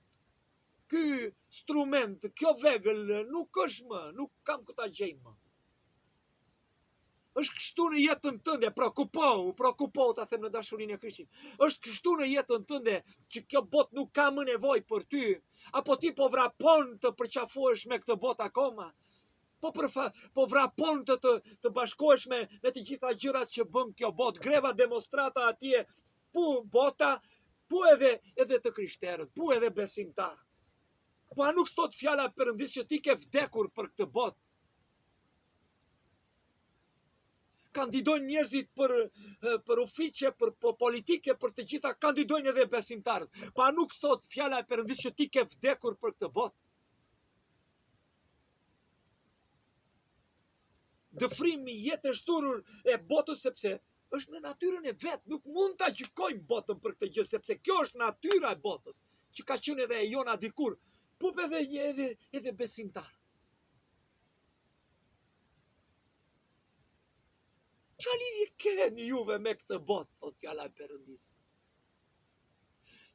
ky instrument, kjo vegël nuk është më, nuk kam ku ta gjej më. Është kështu në jetën tënde, prokupohu ta them në dashurinë e Krishtit. Është kështu në jetën tënde që kjo botë nuk ka më nevojë për ty, apo ti po vrapon të përqafohesh me këtë botë akoma. Po vrapon të bashkohesh me të gjitha gjërat që bën kjo botë, greva, demonstrata atje, pu bota, pu edhe të krishterët, pu edhe besimtarët. Po a nuk thot fjala e Perëndisë që ti ke vdekur për këtë botë? Kandidojnë njerëzit për ufiqe, për politike, për të gjitha, kandidojnë edhe besimtarët. Po a nuk thot fjala e Perëndisë që ti ke vdekur për këtë botë? Dëfrimi, jetë e shturur e botës, sepse është në natyrën e vet, nuk mund ta gjykojmë botën për këtë gjë, sepse kjo është natyra e botës, që ka qenë edhe e jona dikur. Pup edhe besimtar. Qa lidhje keni juve me këtë botë, thot fjala e Perëndisë?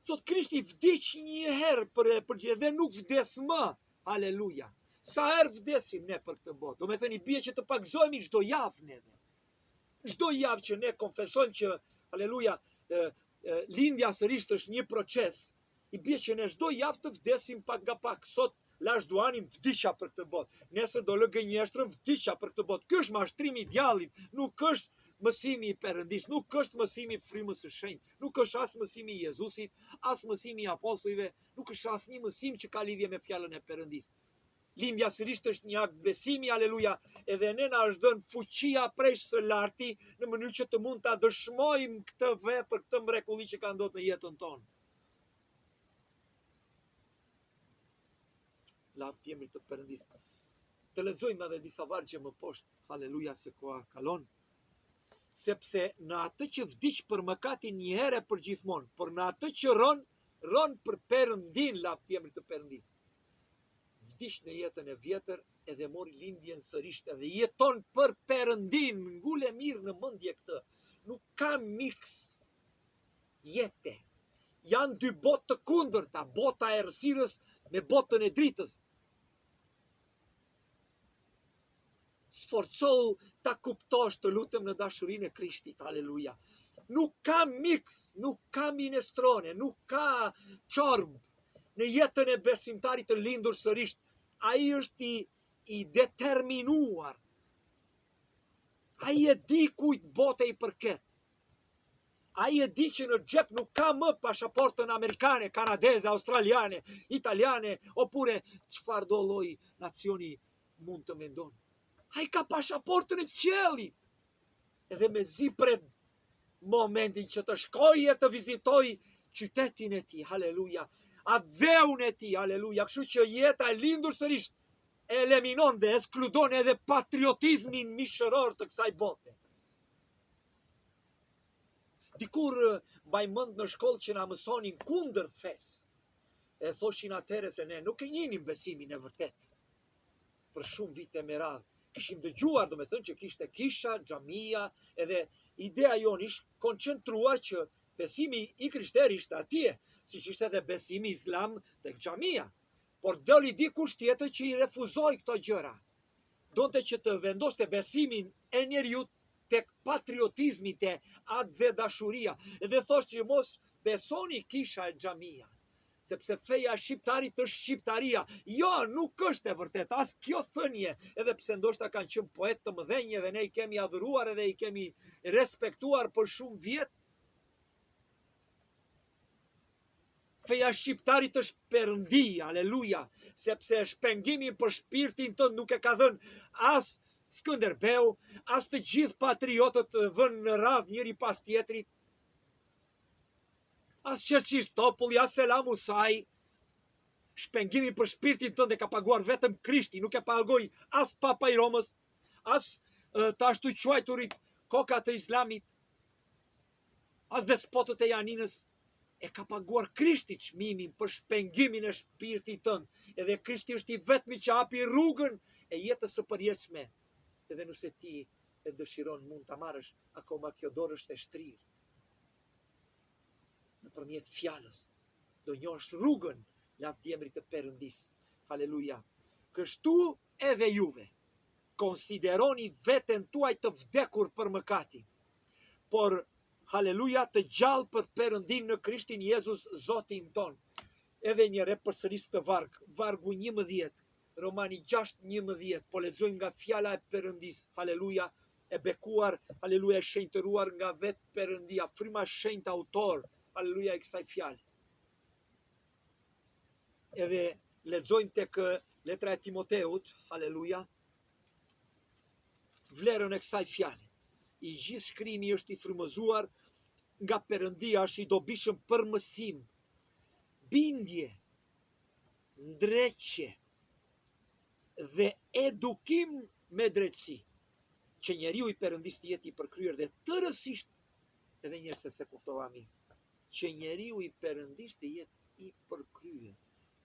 Thot Krishti vdiq një herë për gjë dhe nuk vdes më. Aleluja. Sa herë vdesim ne për këtë botë? Do me thënë, i bie që të pagzohemi çdo javë neve. Çdo javë që ne konfesojmë që, aleluja, lindja sërish është një proces. I bie që ne çdo javë të vdesim pak nga pak. Sot lash duanin, vdiqa për këtë botë. Nesër do lë gënjeshtrën, vdiqa për këtë botë. Ky është mashtrimi i djallit, nuk është mësimi i Perëndisë, nuk është mësimi i frymës së shenjtë, nuk është as mësimi i Jezusit, as mësimi i apostujve, nuk është as një mësim që ka lidhje me fjalën e Perëndisë. Lindja sërish është një akt besimi, aleluja, edhe ne na është dhënë fuqia prej së larti në mënyrë që të mund ta dëshmojmë këtë vepër, këtë mrekulli që ka ndodhur në jetën tonë. Lavdi emrit të Perëndisë. Të lexojmë edhe disa vargje më poshtë, haleluja, se koha kalon. Sepse në atë që vdiq për mëkatin një herë për gjithmonë, por në atë që ron për Perëndin, lavdi emrit të Perëndisë. Vdiq në jetën e vjetër edhe mori lindjen sërish edhe jeton për Perëndin. Ngule mirë në mendje këtë. Nuk ka miks jete. Janë dy botë të kundërta, bota e errësirës me botën e dritës. Sforcohu ta kuptosh, të lutem, në dashurinë e Krishtit, aleluja. Nuk ka miks, nuk ka minestrone, nuk ka çorb në jetën e besimtarit të lindur sërish. Ai është i determinuar. Ai e di kujt bote i përket. Ai e di që në xhep nuk ka më pasaportën amerikane, kanadeze, australiane, italiane, oppure çfarë do lloj nacioni mund të mendon. Ai ka pasaportën e qiellit. Edhe mezi pret momentin që të shkojë të vizitoj qytetin e tij, haleluja, atë dheun e tij, haleluja, kështu që jeta e lindur sërish eliminon dhe ekskludon edhe patriotizmin mishëror të kësaj bote. Dikur mbaj mend në shkollë që na mësonin kundër fesë. E thoshin atëherë se ne nuk e njihnim besimin e vërtet. Për shumë vite me radhë kishim dëgjuar, domethënë që kishte kisha, xhamia, edhe ideja jonë ishte koncentruar që besimi i krishterë ishte atje, siç ishte edhe besimi islam tek xhamia. Por doli dikush tjetër që i refuzoi këto gjëra. Donte që të vendoste besimin e njeriut tek patriotizmi, te atë dhe dashuria. Edhe thoshte që mos besoni kisha e xhamia, sepse feja shqiptarit është shqiptaria. Jo, nuk është e vërtet, as kjo thënie, edhe pse ndoshta kanë qenë poet të mëdhenj dhe ne i kemi adhuruar edhe i kemi respektuar për shumë vjet. Feja shqiptarit është Perëndi, aleluja, sepse shpengimin për shpirtin tënd nuk e ka dhënë as Skënderbeu, as të gjithë patriotët vënë në radhë njëri pas tjetrit, as Çerçistopulli, as Selam Musai. Shpengimin për shpirtin tënd e ka paguar vetëm Krishti, nuk e pagoi as Papa i Romës, as të ashtu quajturit koka të Islamit, as despotët e Janinës. E ka paguar Krishti çmimin për shpengimin e shpirtit tënd. Edhe Krishti është i vetmi që hapi rrugën e jetës së përjetshme. Edhe nëse ti e dëshiron, mund ta marrësh, akoma kjo dorë është e shtrirë. Nëpërmjet fjalës do njohësh rrugën lavdjemrit të Perëndis. Haleluja. Kështu edhe juve konsideroni veten tuaj të vdekur për mëkatin, por haleluja të gjallë për Perëndin në Krishtin Jezus Zotin ton. Edhe një herë përsëris të vargu 11, Romani 6:11, po lexojmë nga fjala e Perëndis, haleluja, e bekuar, haleluja, e shenjtëruar nga vetë Perëndia, fryma shenjtë autor, haleluja, e kësaj fjale. Edhe lexojmë tek letra e Timoteut, haleluja, vlerën e kësaj fjale. I gjithë shkrimi është i frymëzuar nga Perëndia, është i dobishëm për mësim, bindje, ndreqje dhe edukim me drejtësi, që njeriu i Perëndis të jetë i përkryer dhe tërësisht, edhe njerëz se kuptova mirë, që njeriu i Perëndis të jetë i përkryer.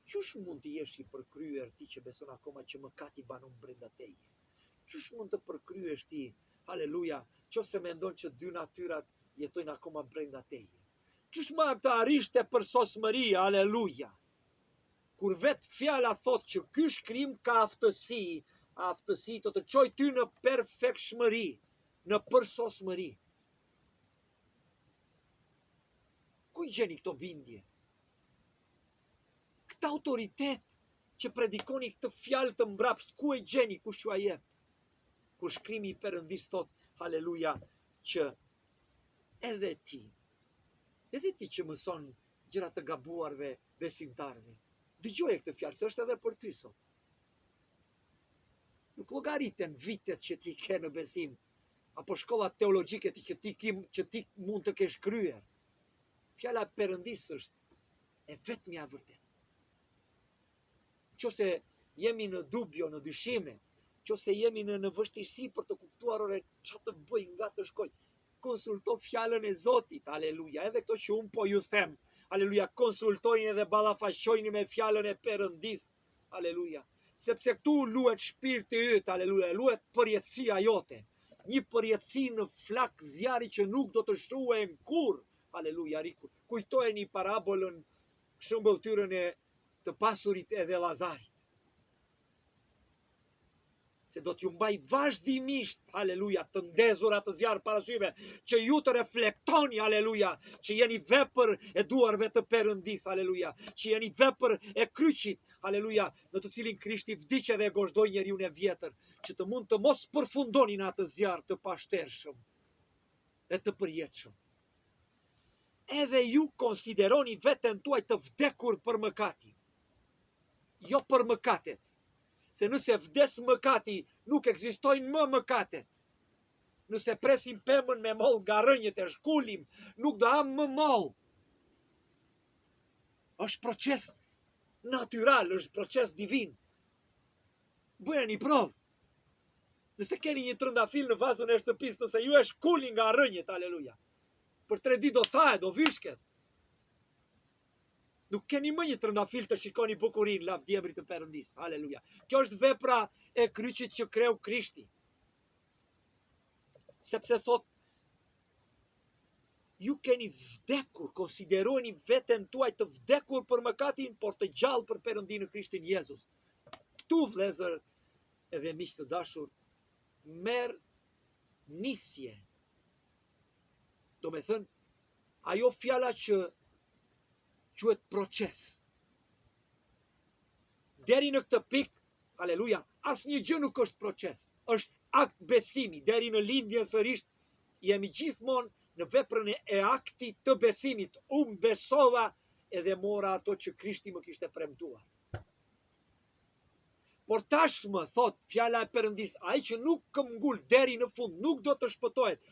Çush mund të jesh i përkryer ti që beson akoma që mëkati banon brenda teje? Çush mund të përkryesh ti, haleluja, nëse mendon që dy natyrat jetojnë akoma brenda teje? Çush më të arrish te përsosmëria, haleluja? Kur vetë fjala thot që ky shkrim ka aftësi të të çojë ty në perfektshmëri, në përsosmëri. Ku i gjeni këto bindje? Këtë autoritet që predikoni këtë fjalë të mbrapsht, ku e gjeni, kush ju a jep? Kur shkrimi i Perëndis thot, haleluja, që edhe ti që mëson gjëra të gabuarve besimtarve, dëgjoje këtë fjalë, se është edhe për ty sot. Nuk llogariten vitet që ti ke në besim, apo shkollat teologjike që ti mund të kesh kryer. Fjala e Perëndis është e vetmja e vërtetë. Nëse jemi në dubjo, në dyshime, nëse jemi në vështirësi për të kuptuar çfarë të bëj, nga të shkoj, konsulto fjalën e Zotit, aleluja, edhe këto që unë po ju them, aleluja, konsultojni edhe ballafaqojini me fjalën e Perëndis, aleluja, sepse këtu luhet shpirti yt, aleluja, luhet përjetësia jote, një përjetësi në flak zjarri që nuk do të shruhen kurrë, aleluja, kujtojeni parabolën, shëmbëltyrën e të pasurit edhe Lazarit. se do t'ju mbaj vazhdimisht, haleluja, të ndezur atë zjarë parasyve, që ju të reflektoni, haleluja, që jeni vepër e duarve të Perëndis, haleluja, që jeni vepër e kryqit, haleluja, në të cilin Krishti vdiqe dhe e gozhdoi njeriun e vjetër, që të mund të mos përfundoni në atë zjarë të pashtershëm e të përjetshëm. Edhe ju konsideroni veten tuaj të vdekur për mëkatin, jo për mëkatet. Se nëse vdes mëkati, nuk ekzistojnë më mëkatet. Nëse presim pemën me moll nga rënjët e shkullim, nuk do ham më moll. Është proces natyral, është proces divin. Bëjeni provë. Nëse keni një trëndafil në vazën e shtëpisë, nëse ju e shkulli nga rënjët, aleluja, për 3 ditë do thahet, do vishket. Nuk keni më një trëndafil të shikoni bukurin, lavdi emrit të Perëndis. Haleluja. Kjo është vepra e kryqit që kreu Krishti. Sepse thot, ju keni vdekur, konsideroni veten tuaj të vdekur për mëkatin, por të gjallë për Perëndin në Krishtin Jezus. Këtu, vëllezër edhe miq të dashur, merr nisje. Do me thënë, ajo fjala që quhet proces. Deri në këtë pikë, haleluja, asnjë gjë nuk është proces. Është akt besimi. Deri në lindjen sërish jemi gjithmonë në veprën e aktit të besimit. Unë besova edhe mora ato që Krishti më kishte premtuar. Por tashmë, thot fjala e Perëndis, ai që nuk këmbgul deri në fund, nuk do të shpëtohet.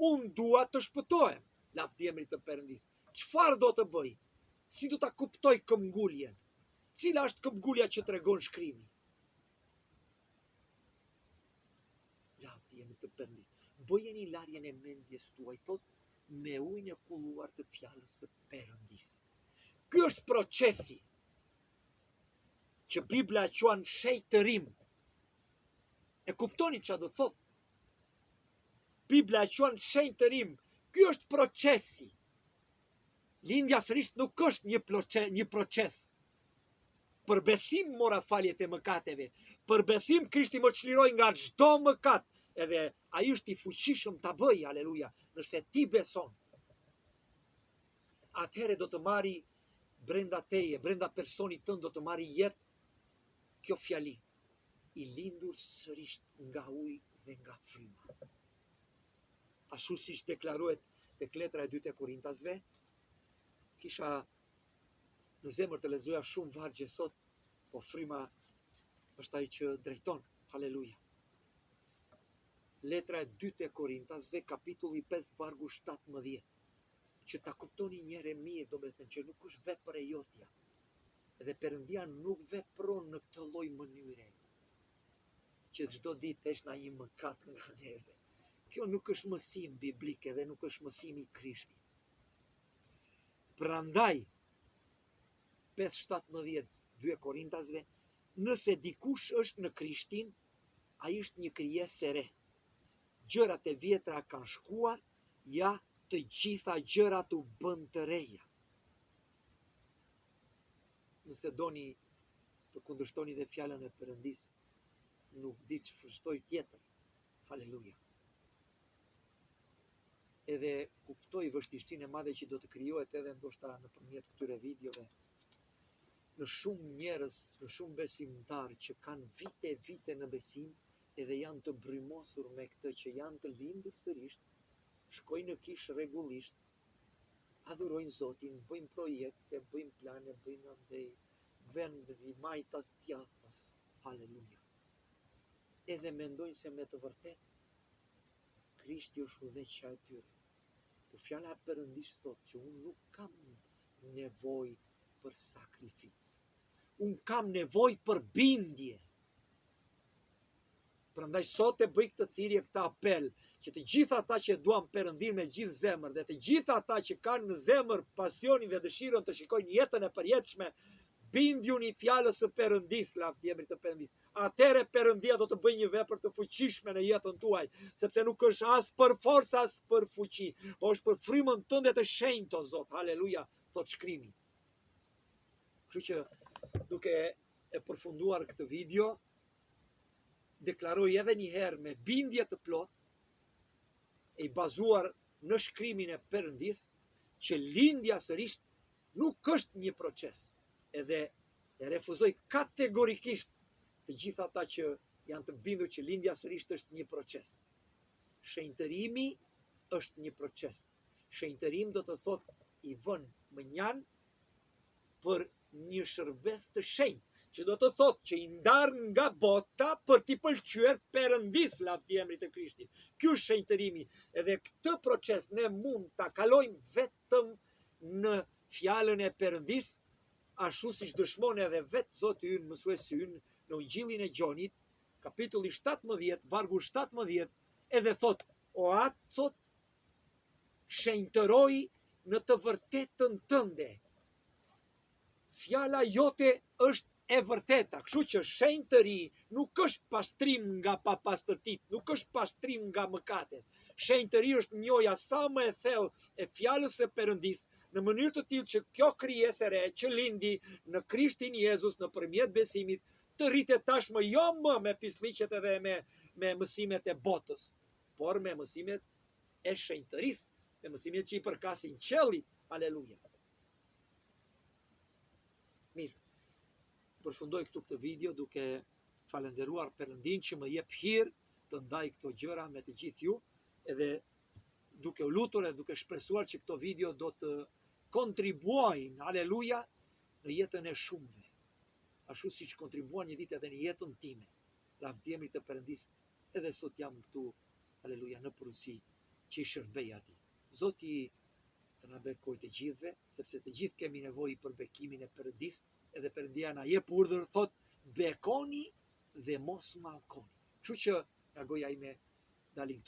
Unë dua të shpëtohem. Lavdi emrit të Perëndis. Çfarë do të bëj? Si do ta kuptoj këmbguljen? Cila është këmbgulja që tregon shkrimi? Lavdi emrit të Perëndis. Bëjeni larjen e mendjes tuaj, thot, me ujin e kulluar të fjalës së Perëndis. Ky është procesi që Bibla quan shejtërim. E kuptoni çfarë do thot? Bibla quan shejtërim. Ky është procesi. Lindja sërish nuk është një proces. Për besim mora faljet e mëkateve. Për besim Krishti më çliroi nga çdo mëkat. Edhe ai është i fuqishëm ta bëjë, aleluja, nëse ti beson. Atëherë do të marri brenda teje, brenda personit tënd do të marri jetë kjo fjali. I lindur sërish nga ujë dhe nga fryma. Ashtu siç deklarohet tek letra e 2 te Korintasve, kisha në zemër të lexoja shumë vargje sot, po fryma është ai që drejton. Haleluja. Letra e 2 te Korintasve, kapitulli 5, vargu 17. Që ta kuptoni njëre mirë, do me thënë që nuk është vepër e jotja. Edhe Perëndia nuk vepron në këtë lloj mënyre. Që çdo ditë thesh na një mëkat nga neve. Kjo nuk është mësim biblik edhe nuk është mësimi i Krishtit. Prandaj 5:17 2 Korintasve, nëse dikush është në Krishtin, ai është një krijesë e re. Gjërat e vjetra kanë shkuar, ja të gjitha gjërat u bën të reja. Nëse doni të kundërshtoni dhe fjalën e Perëndis, nuk di ç'është shtoj tjetër. Haleluja. Edhe kuptoj vështirësinë e madhe që do të krijohet edhe ndoshta nëpërmjet këtyre videove. Në shumë njerëz, në shumë besimtarë që kanë vite në besim, edhe janë të brymosur me këtë që janë të lindur sërish, shkojnë në kishë rregullisht, adhurojnë Zotin, bëjnë projekte, bëjnë plane, bëjnë andej, vend i majtas djathtas. Haleluja. Edhe mendojnë se me të vërtet Krishti është udhëheqja e tyre. Po fjala e Perëndis thotë që unë nuk kam nevojë për sakrificë. Unë kam nevojë për bindje. Prandaj sot e bëj këtë thirrje, këtë apel, që të gjithë ata që duan Perëndin me gjithë zemër dhe të gjithë ata që kanë në zemër pasionin dhe dëshirën të shikojnë jetën e përjetshme, bindjuni fjalës së Perëndis, lavdi emrit të Perëndis. Atëherë Perëndia do të bëjë një vepër të fuqishme në jetën tuaj, sepse nuk është as për forcë as për fuqi, por është për frymën tënde të shenjtë, o Zot. Haleluja, thot shkrimi. Kështu që duke e përfunduar këtë video, deklaroj edhe një herë me bindje të plot, e bazuar në shkrimin e Perëndis, që lindja sërish nuk është një proces. Edhe e refuzoj kategorikisht të gjitha ata që janë të bindur që lindja sërish është një proces. Shenjtërimi është një proces. Shenjtërim do të thotë i vën mënjan për një shërbes të shenjtë, që do të thotë që i ndar nga bota për t'i pëlqyer Perëndis lavdi emrit të Krishtit. Ky është shenjtërimi, edhe këtë proces ne mund ta kalojmë vetëm në fjalën e Perëndis, ashtu siç dëshmon edhe vetë Zoti ynë, mësuesi ynë në Ungjillin e Gjonit, kapitulli 17, vargu 17, edhe thot, o atë thot, shenjtëroj në të vërtetën tënde. Fjala jote është e vërteta, kështu që shenjtëri nuk është pastrim nga papastërtit, nuk është pastrim nga mëkatet. Shenjtëri është njohja sa më e thellë e fjalës së Perëndis, në mënyrë të tillë që kjo krijesë e re që lindi në Krishtin Jezus nëpërmjet besimit, të rritet tashmë jo më me pislliqet edhe me mësimet e botës, por me mësimet e shenjtërisë, me mësimet që i përkasin qellit. Aleluja. Mirë. Përfundoj këtu këtë video duke falënderuar Perëndin që më jep hir të ndaj këto gjëra me të gjithë ju, edhe duke u lutur e duke shpresuar që këto video do të kontribuojnë, aleluja, në jetën e shumëve. Ashtu siç kontribuan një ditë edhe në jetën time. Lavdi emrit të Perëndis, edhe sot jam këtu, aleluja, në punësi që i shërbej atij. Zoti të na bekojë të gjithëve, sepse të gjithë kemi nevojë për bekimin e Perëndis, edhe Perëndia na jep urdhër, thot, bekoni dhe mos mallkoni. Kështu që nga goja ime dalin këto